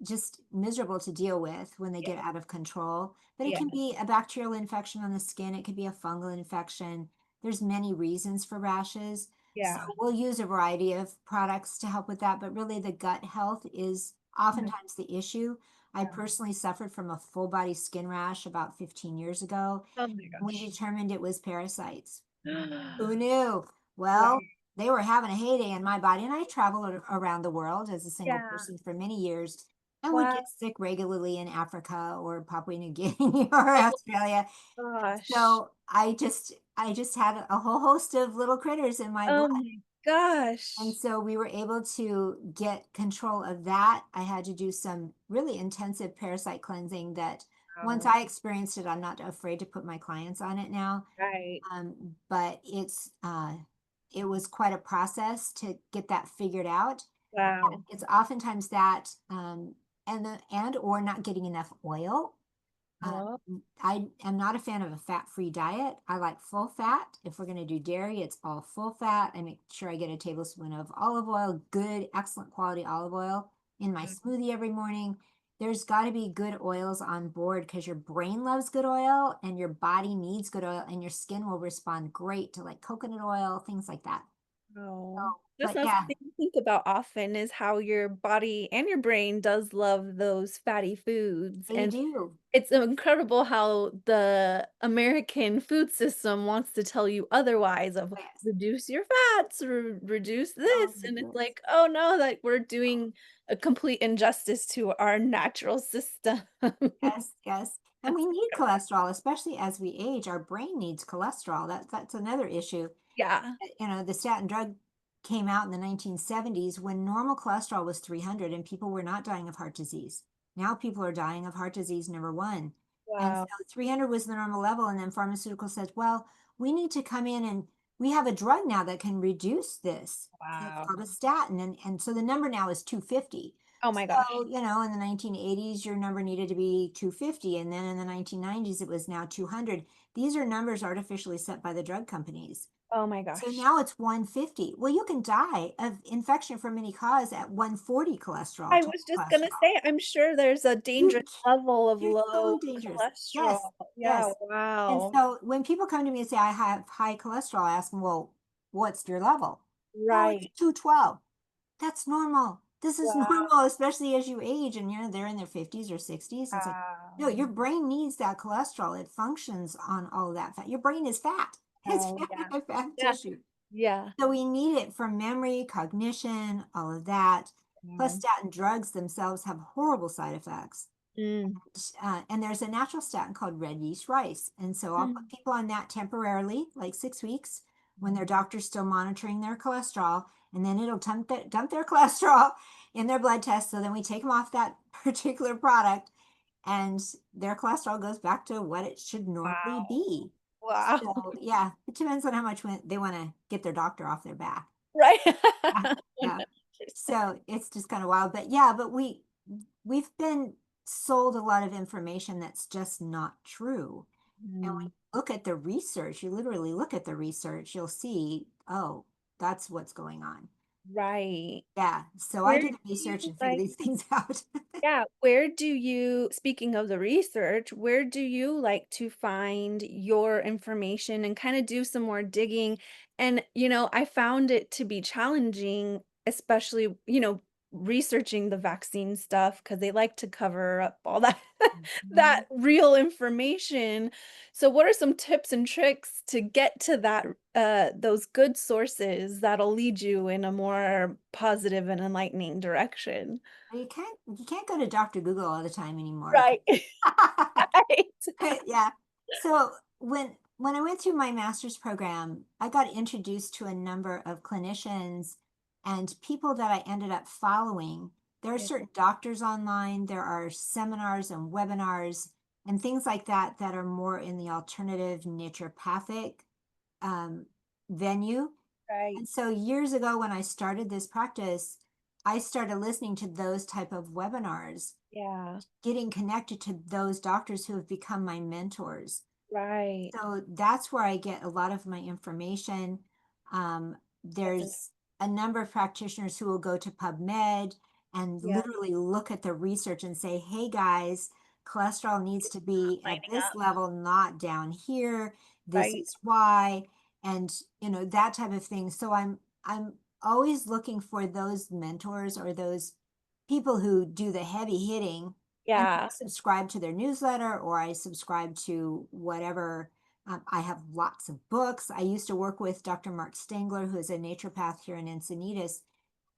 just miserable to deal with when they get out of control. But it Yeah. can be a bacterial infection on the skin. It could be a fungal infection. There's many reasons for rashes. So Yeah. we'll use a variety of products to help with that, but really the gut health is oftentimes the issue. I Yeah. personally suffered from a full body skin rash about 15 years ago. Oh my We gosh. determined it was parasites. Who knew? Well, Right. they were having a heyday in my body, and I traveled around the world as a single Yeah. person for many years and would Wow. get sick regularly in Africa or Papua New Guinea or Australia. Gosh. So I just had a whole host of little critters in my blood. Oh my And gosh. so we were able to get control of that. I had to do some really intensive parasite cleansing that once Wow. I experienced it, I'm not afraid to put my clients on it now. Right. But it was quite a process to get that figured out. Wow. It's oftentimes that and or not getting enough oil. Uh, Oh, I am not a fan of a fat-free diet. I like full fat. If we're going to do dairy, it's all full fat. I make sure I get a tablespoon of olive oil, good, excellent quality olive oil in my mm, smoothie every morning. There's got to be good oils on board because your brain loves good oil and your body needs good oil and your skin will respond great to like coconut oil, things like that. So, no. That's but not yeah, something you think about often is how your body and your brain does love those fatty foods. they And do. it's incredible how the American food system wants to tell you otherwise of Yes. reduce your fats or reduce Oh this. my And it's goodness. like, oh no, like we're doing a complete injustice to our natural system. Yes, yes. And we need cholesterol, especially as we age. Our brain needs cholesterol. That's another issue. Yeah. The statin drug came out in the 1970s when normal cholesterol was 300 and people were not dying of heart disease. Now people are dying of heart disease number one. And so Wow. 300 was the normal level. And then pharmaceutical says, well, we need to come in and we have a drug now that can reduce this. And it's Wow. called a statin. And so the number now is 250. Oh my gosh. So, in the 1980s, your number needed to be 250. And then in the 1990s, it was now 200. These are numbers artificially set by the drug companies. Oh my So gosh. now it's 150. Well, you can die of infection from any cause at 140 cholesterol, I total was just gonna cholesterol. say, I'm sure there's a You, dangerous level of you're so low dangerous. cholesterol. Yes, Yeah, yes. And wow. so when people come to me and say, I have high cholesterol, I ask them, well, what's your level? Oh, it's Right. 212. That's normal. This is Wow. normal, especially as you age and they're in their 50s or 60s. It's like, no, Wow. your brain needs that cholesterol. It functions on all of that fat. Your brain is fat. It's Oh, yeah. fat Yeah. tissue. Yeah. So we need it for memory, cognition, all of that. Plus, Mm. statin drugs themselves have horrible side effects. Mm. And there's a natural statin called red yeast rice. And so I'll put Mm. people on that temporarily, like 6 weeks, when their Mm. doctor's still monitoring their cholesterol. And then it'll dump their cholesterol in their blood test. So then we take them off that particular product and their cholesterol goes back to what it should normally Wow. be. Wow. So yeah, it depends on how much they want to get their doctor off their back. Right. Yeah, yeah. 100%. So it's just kind of wild. But yeah, but we've been sold a lot of information that's just not true. And when Mm. you look at the research, you literally look at the research, you'll see, oh, that's what's going on. Right. Yeah. So I Where do do the research you and figure like these things out. Yeah, where do you, speaking of the research, where do you like to find your information and kind of do some more digging? And, I found it to be challenging, especially, researching the vaccine stuff because they like to cover up all that that Mhm. real information. So what are some tips and tricks to get to that those good sources that'll lead you in a more positive and enlightening direction? You can't go to Dr. Google all the time anymore. Right. Right. Yeah. So when I went through my master's program, I got introduced to a number of clinicians and people that I ended up following. There are Yeah, certain doctors online, there are seminars and webinars and things like that that are more in the alternative naturopathic um, venue. right. And so years ago when I started this practice, I started listening to those type of webinars, Yeah, getting connected to those doctors who have become my mentors. right. So that's where I get a lot of my information. That's in There's a number of practitioners who will go to PubMed and yeah, literally look at the research and say, hey guys, cholesterol needs to be at lining this up, level, not down here. This right? is why. And that type of thing. So I'm always looking for those mentors or those people who do the heavy hitting, and I Yeah, subscribe to their newsletter or I subscribe to whatever. I have lots of books. I used to work with Dr. Mark Stengler, who is a naturopath here in Encinitas,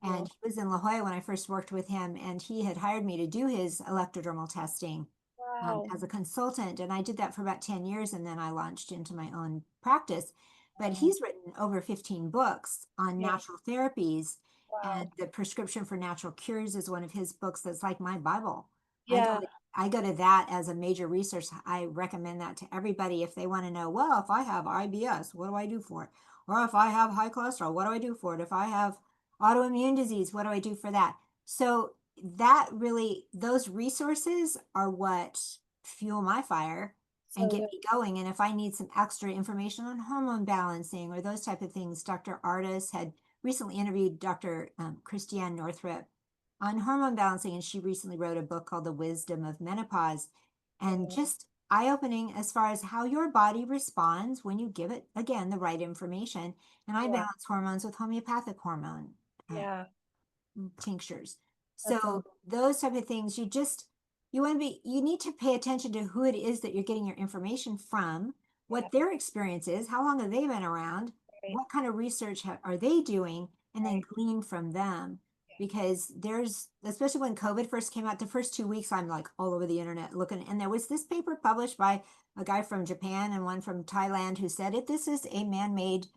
and cool. he was in La Jolla when I first worked with him, and he had hired me to do his electrodermal testing Wow. as a consultant. And I did that for about 10 years, and then I launched into my own practice. But Wow. he's written over 15 books on Yeah, natural therapies, wow. and the prescription for natural cures is one of his books that's like my Bible. I go Yeah, to I go to that as a major resource. I recommend that to everybody if they want to know, well, if I have IBS, what do I do for it? Or if I have high cholesterol, what do I do for it? If I have autoimmune disease, what do I do for that? So that really, those resources are what fuel my fire and so get good. me going. And if I need some extra information on hormone balancing or those type of things, Dr. Artis had recently interviewed Dr. Christiane Northrup on hormone balancing, and she recently wrote a book called The Wisdom of Menopause, and Yeah, just eye-opening as far as how your body responds when you give it again the right information. And I yeah, balance hormones with homeopathic hormone uh, yeah. tinctures. That's so So those type of things, you need to pay attention to who it is that you're getting your information from, yeah, what their experience is, how long have they been around, right, what kind of research are they doing, and then right. glean from them. Because there's, especially when COVID first came out, the first 2 weeks, I'm like all over the internet looking, and there was this paper published by a guy from Japan and one from Thailand who said, if this is a man-made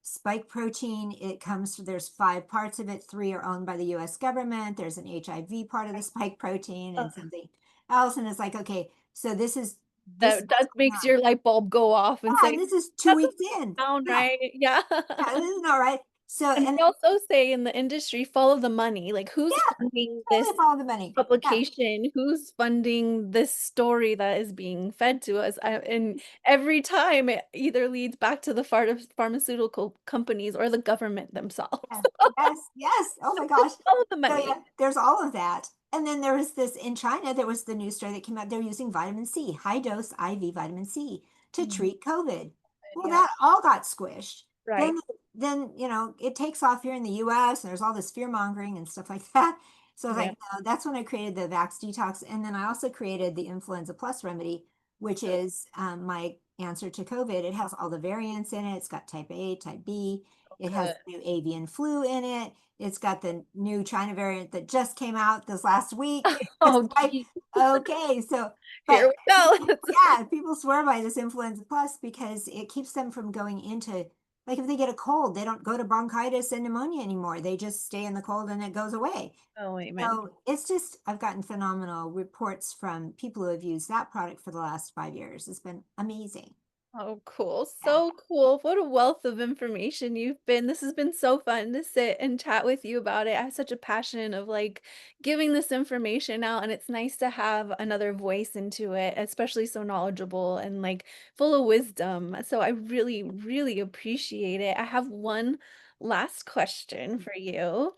spike protein, it comes to, there's 5 parts of it. 3 are owned by the US government. There's an HIV part of the spike protein Uh, and something else. And it's like, okay, so this is that what's that going makes on. your light bulb go off and Yeah, say, and this is two "That doesn't weeks in. sound Yeah, right." Yeah. yeah, this is not right. So, And and they also say in the industry, follow the money. Like, who's yeah, funding this totally follow the money. Yeah. publication? Who's funding this story that is being fed to us? And every time it either leads back to the pharmaceutical companies or the government themselves. Yes, yes, yes. Oh my gosh. Follow the So money. yeah, there's all of that. And then there was this in China, there was the news story that came out. They're using vitamin C, high dose IV vitamin C to Mhm. treat COVID. Well, Yeah, that all got squished. right. Then it takes off here in the US and there's all this fear mongering and stuff like that. So I was Yeah. like, no, that's when I created the Vax Detox. And then I also created the Influenza Plus remedy, which So is my answer to COVID. It has all the variants in it. It's got type A, type B. It has good. the new avian flu in it. It's got the new China variant that just came out this last week. It's Oh, like, gee. okay, so, Here but we go. people, yeah, people swear by this influenza plus because it keeps them from going into, like if they get a cold, they don't go to bronchitis and pneumonia anymore. They just stay in the cold and it goes away. Oh, amen. So it's just, I've gotten phenomenal reports from people who have used that product for the last 5 years. It's been amazing. Oh, cool. Yeah. So cool. What a wealth of information you've been. This has been so fun to sit and chat with you about it. I have such a passion of like giving this information out, and it's nice to have another voice into it, especially so knowledgeable and like full of wisdom. So I really, really appreciate it. I have one last question for you.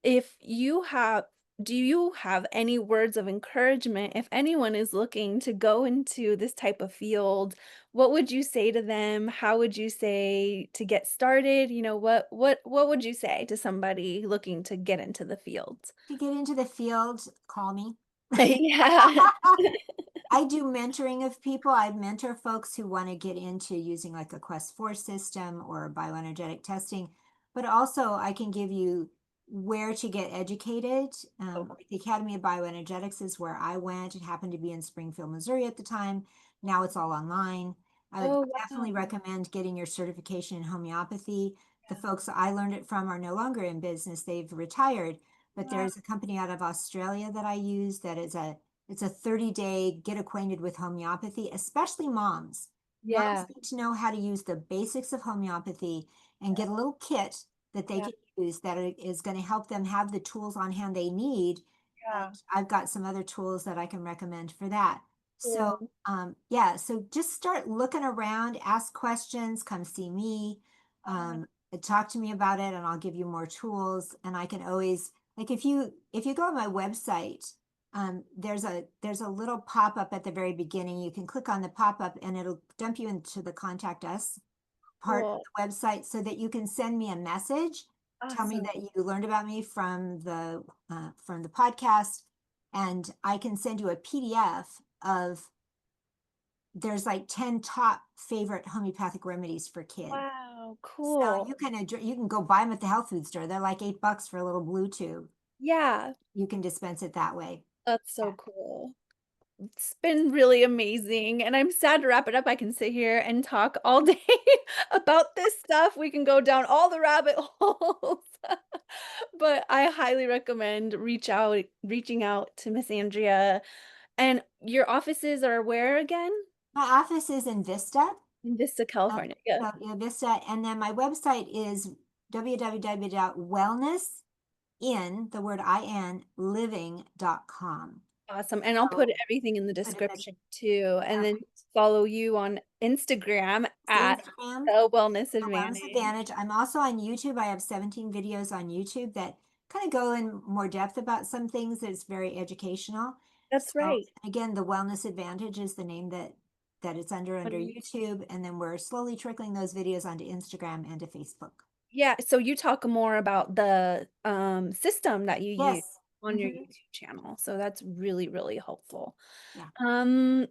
If you have do you have any words of encouragement if anyone is looking to go into this type of field? What would you say to them? How would you say to get started? What would you say to somebody looking to get into the field? To get into the field, call me. Yeah. I do mentoring of people. I mentor folks who want to get into using like a Quest 4 system or bioenergetic testing, but also I can give you where to get educated. Oh, The Academy of Bioenergetics is where I went. It happened to be in Springfield, Missouri at the time. Now it's all online. I would oh, definitely wow. recommend getting your certification in homeopathy. The Yeah. folks I learned it from are no longer in business, they've retired. But Wow. there's a company out of Australia that I use that is it's a 30-day get acquainted with homeopathy, especially moms. Moms Yeah. need to know how to use the basics of homeopathy and get a little kit that they Yeah. can use that is going to help them have the tools on hand they need. And Yeah. I've got some other tools that I can recommend for that. So, Cool. yeah, so just start looking around, ask questions, come see me, Yeah. talk to me about it, and I'll give you more tools. And I can always, like, if you go on my website, there's a little pop-up at the very beginning. You can click on the pop-up and it'll dump you into the contact us part of Cool. the website so that you can send me a message. Tell me Awesome. that you learned about me from the podcast, and I can send you a PDF of there's like 10 top favorite homeopathic remedies for kids. Wow, So cool. you can go buy them at the health food store. They're like $8 for a little blue tube. Yeah, You can dispense it that way. that's Yeah. so cool. It's been really amazing, and I'm sad to wrap it up. I can sit here and talk all day about this stuff. We can go down all the rabbit holes. But I highly recommend reaching out to Miss Andrea. And your offices are where again? My office is in Vista, In Vista, California. Yeah. so, yeah, Vista, and then my website is www.wellnessin, the word in, living.com. Awesome, and I'll put So, everything in the but if it's description too, and then perfect, follow you on Instagram at Instagram, The Wellness The Wellness Advantage. Advantage. I'm also on YouTube. I have 17 videos on YouTube that kind of go in more depth about some things that's very educational. That's So right. again, The Wellness Advantage is the name that it's under On you YouTube, and then we're slowly trickling those videos onto Instagram and to Facebook. Yeah, so you talk more about the, system that you use Yes. on your Hmm. YouTube channel, so that's really, really helpful. Yeah. Um,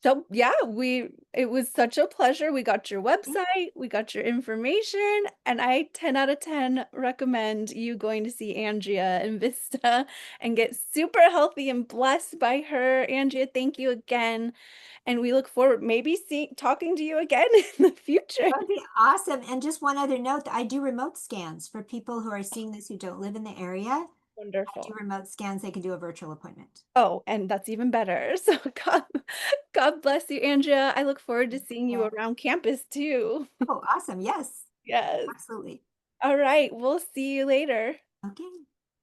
so yeah, we it was such a pleasure. We got your Okay. website, we got your information, and I 10 out of 10 recommend you going to see Andrea in Vista and get super healthy and blessed by her. Andrea, thank you again, and we look forward maybe see talking to you again in the future. That would be awesome. And just one other note, I do remote scans for people who are seeing this who don't live in the area. I do Wonderful. remote scans. They can do a virtual appointment. Oh, and that's even better. So God bless you, Andrea. I look forward to seeing you Yeah. around campus too. Oh, awesome. Yes, Yes. absolutely. All right. We'll see you later. Okay.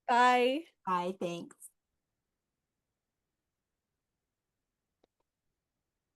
Bye. Bye. Thanks.